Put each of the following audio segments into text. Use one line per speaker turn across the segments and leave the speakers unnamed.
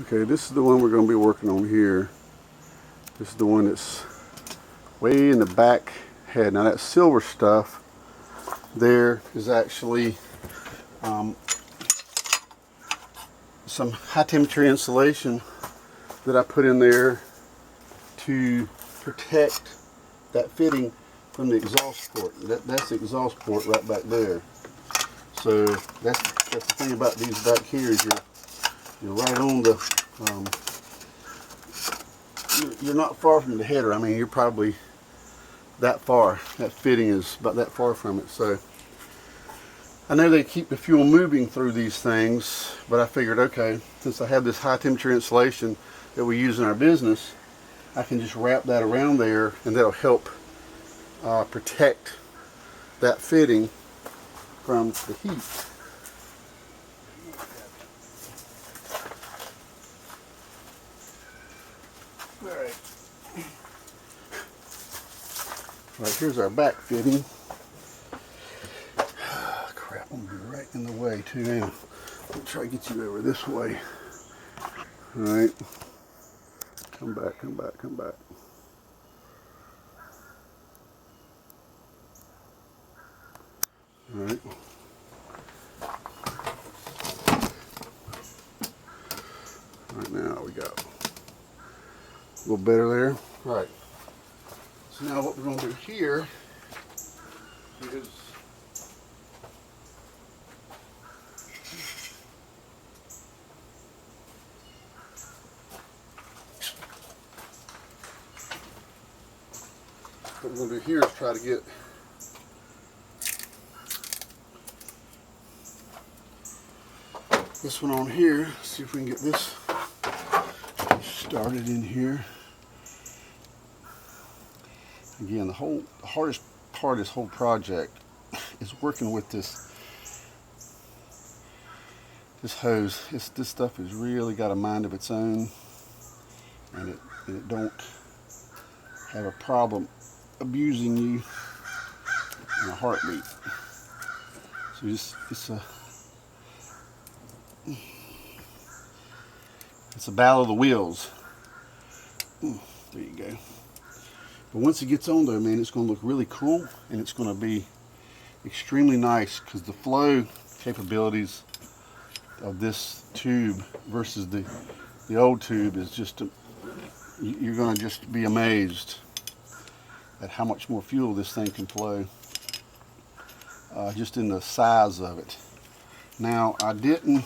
Okay, this is the one we're going to be working on here. This is the one that's way in the back head. Now that silver stuff there is actually some high temperature insulation that I put in there to protect that fitting from the exhaust port. That's the exhaust port right back there. So that's the thing about these back here is you're right on the you're not far from the header. I mean, you're probably that far. That fitting is about that far from it. So I know they keep the fuel moving through these things, but I figured, okay, since I have this high temperature insulation that we use in our business, I can just wrap that around there, and that'll help protect that fitting from the heat. All right, here's our back fitting. Crap, I'm gonna be right in the way too now. I'll try to get you over this way. All right, come back, come back, come back. All right. All right, now we go. A little better there. All right. So now what we're going to do here is try to get this one on here. See if we can get this started in here. Again, the hardest part of this whole project is working with this hose. This stuff has really got a mind of its own, and it don't have a problem abusing you in a heartbeat. So it's a battle of the wheels. There you go. But once it gets on there, man, it's going to look really cool, and it's going to be extremely nice because the flow capabilities of this tube versus the old tube is just you're going to just be amazed at how much more fuel this thing can flow just in the size of it. Now I'm going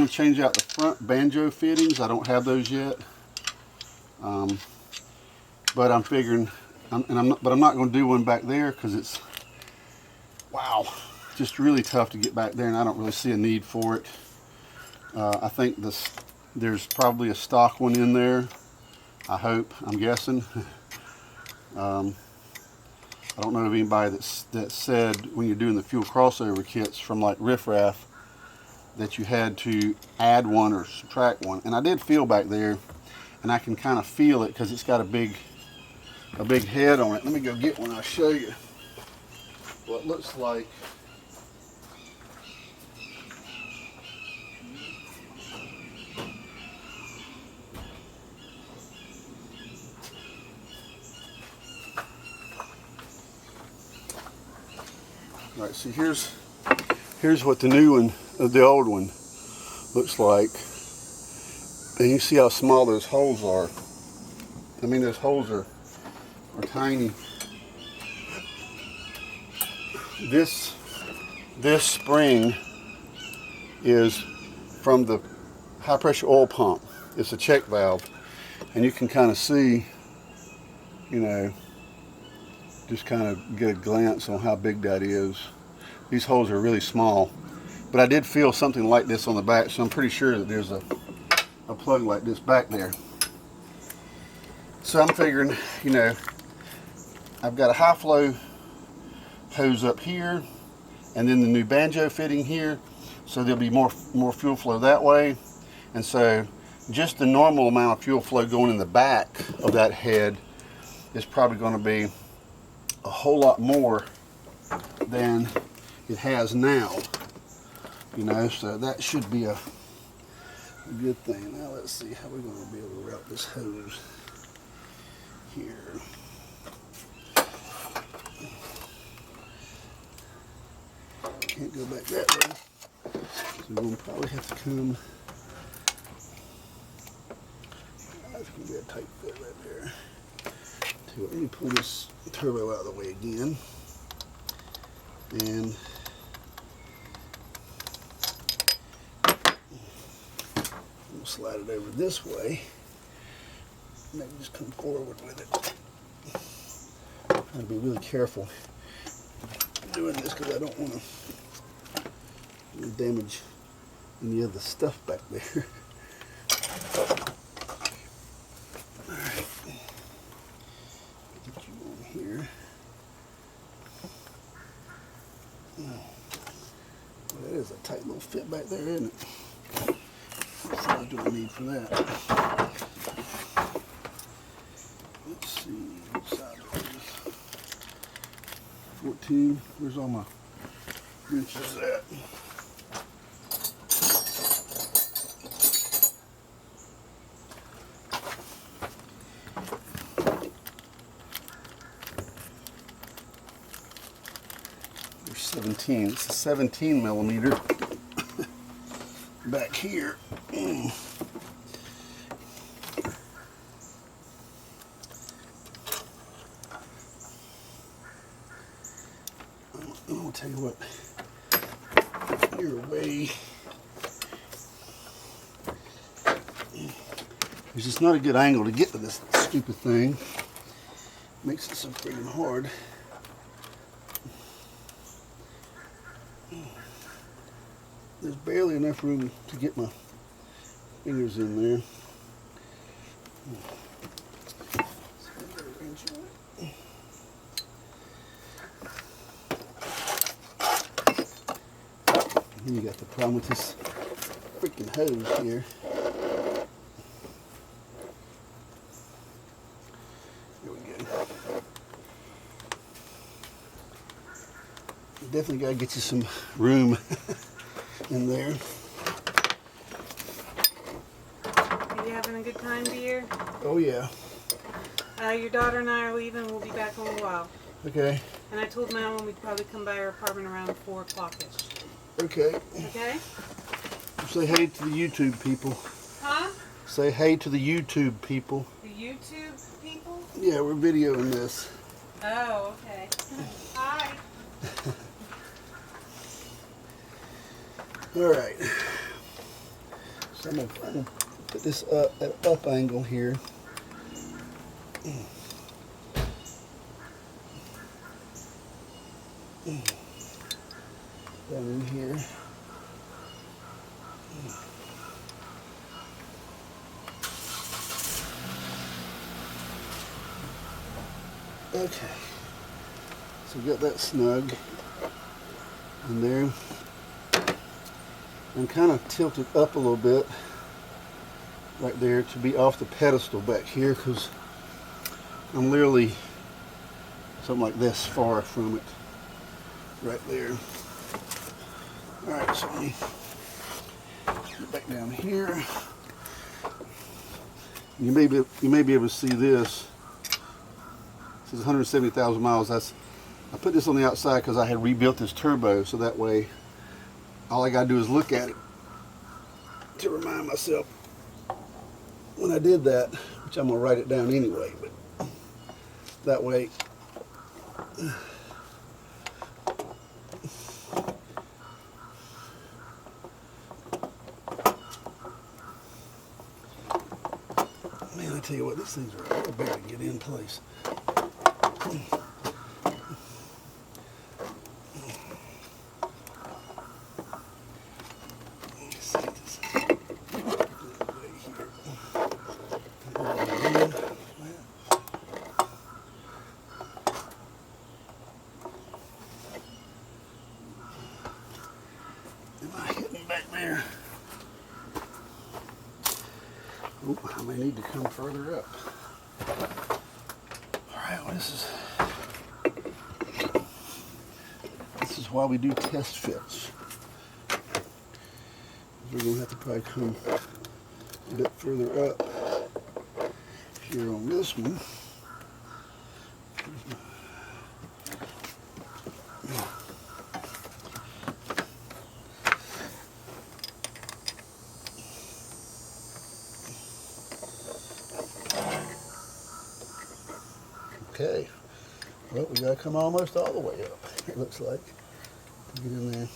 to change out the front Banjo fittings. I don't have those yet. But I'm figuring, but I'm not going to do one back there because it's, wow, just really tough to get back there, and I don't really see a need for it. I think there's probably a stock one in there. I hope, I'm guessing. I don't know of anybody that said when you're doing the fuel crossover kits from like Riff Raff that you had to add one or subtract one. And I did feel back there, and I can kind of feel it because it's got a big head on it. Let me go get one. I'll show you what it looks like. All right, see, here's what the new one, the old one, looks like. And you see how small those holes are. I mean, those holes are tiny. This spring is from the high pressure oil pump. It's a check valve, and you can kind of see, you know, just kind of get a glance on how big that is. These holes are really small, but I did feel something like this on the back, so I'm pretty sure that there's a plug like this back there. So I'm figuring, you know, I've got a high flow hose up here, and then the new Banjo fitting here, so there'll be more fuel flow that way. And so just the normal amount of fuel flow going in the back of that head is probably going to be a whole lot more than it has now, you know. So that should be a good thing. Now let's see how we're going to be able to route this hose here. Can't go back that way, so we're going to probably have to come. It's going to be a tight fit right there. Let me pull this turbo out of the way again, and we'll slide it over this way. Maybe just come forward with it. I'm trying to be really careful doing this because I don't want to damage any of the stuff back there. Alright, get you on here. Well, that is a tight little fit back there, isn't it? What size do I need for that? Let's see, what size is this? 14. Where's all my wrenches at? There's 17. It's a 17 millimeter back here. I'll tell you what, you're away. There's just not a good angle to get to this stupid thing. Makes it so freaking hard. There's barely enough room to get my fingers in there. Then you got the problem with this freaking hose here. Here we go. You definitely got to get you some room in there.
Are you having a good time, dear?
Oh yeah.
Your daughter and I are leaving. We'll be back in a while.
Okay.
And I told Madeline we'd probably come by her apartment around 4 o'clock-ish.
Okay.
Okay?
Say hey to the YouTube people.
Huh?
Say hey to the YouTube people.
The YouTube people?
Yeah, we're videoing this.
Oh, okay. Hi.
All right. So I'm gonna put this up at an up angle here. Down in here. Okay. So we got that snug in there. I'm kind of tilted up a little bit right there to be off the pedestal back here because I'm literally something like this far from it right there. Alright, so let me get back down here. You may be able to see this. This is 170,000 miles. I put this on the outside because I had rebuilt this turbo, so that way all I gotta do is look at it to remind myself when I did that, which I'm gonna write it down anyway, but that way man, I tell you what, these things are a better to get in place. I may need to come further up. Alright, well this is why we do test fits. We're going to have to probably come a bit further up here on this one. Okay, well, we gotta come almost all the way up, it looks like. Get in there.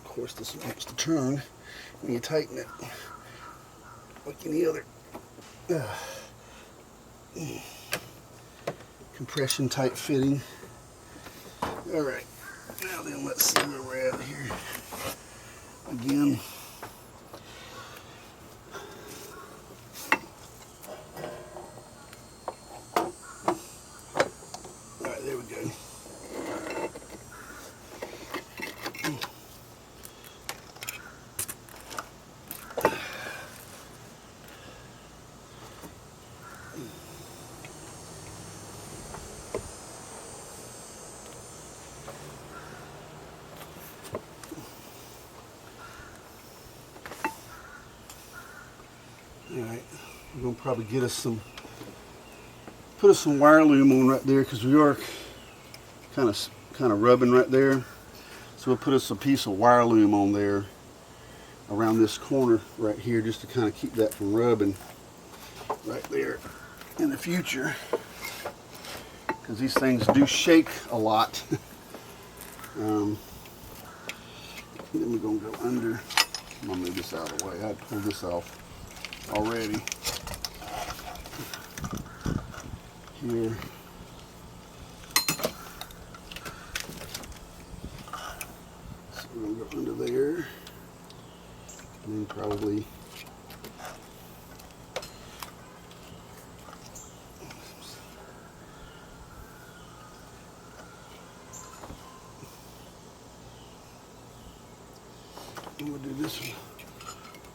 Of course, this wants to turn when you tighten it, like any other compression type fitting. All right, now then, let's see where we're at here. Again, all right, there we go. All right, we're gonna probably get us put us some wire loom on right there, because we are kind of rubbing right there. So we'll put us a piece of wire loom on there around this corner right here, just to kind of keep that from rubbing right there in the future, because these things do shake a lot. Then we're gonna go under. I'm gonna move this out of the way. I pulled this off already here. So we're gonna go under there, and then probably we'll do this one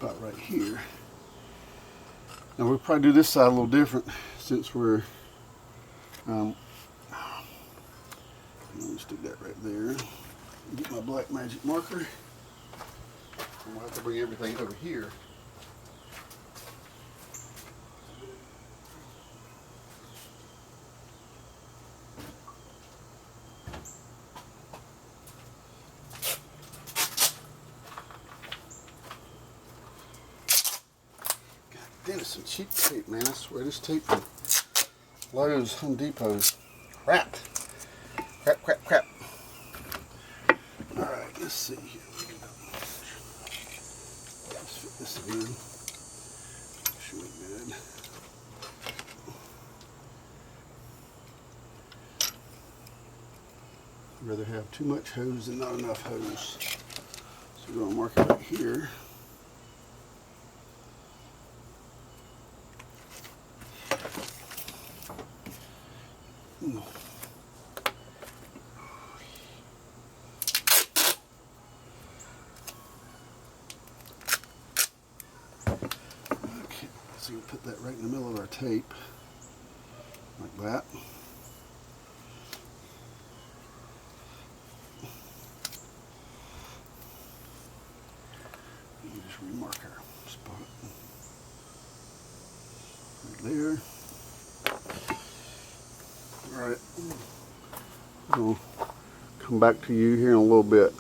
about right here. Now we'll probably do this side a little different, since we're, let me stick that right there. Get my black magic marker. And we'll have to bring everything over here. Damn, it's some cheap tape, man. I swear this tape from Lowe's, Home Depot's crap. Crap. Alright, let's see here. Let's fit this in. Should be good. I'd rather have too much hose than not enough hose. So we're going to mark it right here. Okay, so you put that right in the middle of our tape, like that. And you just remark our spot right there. All right, we'll come back to you here in a little bit.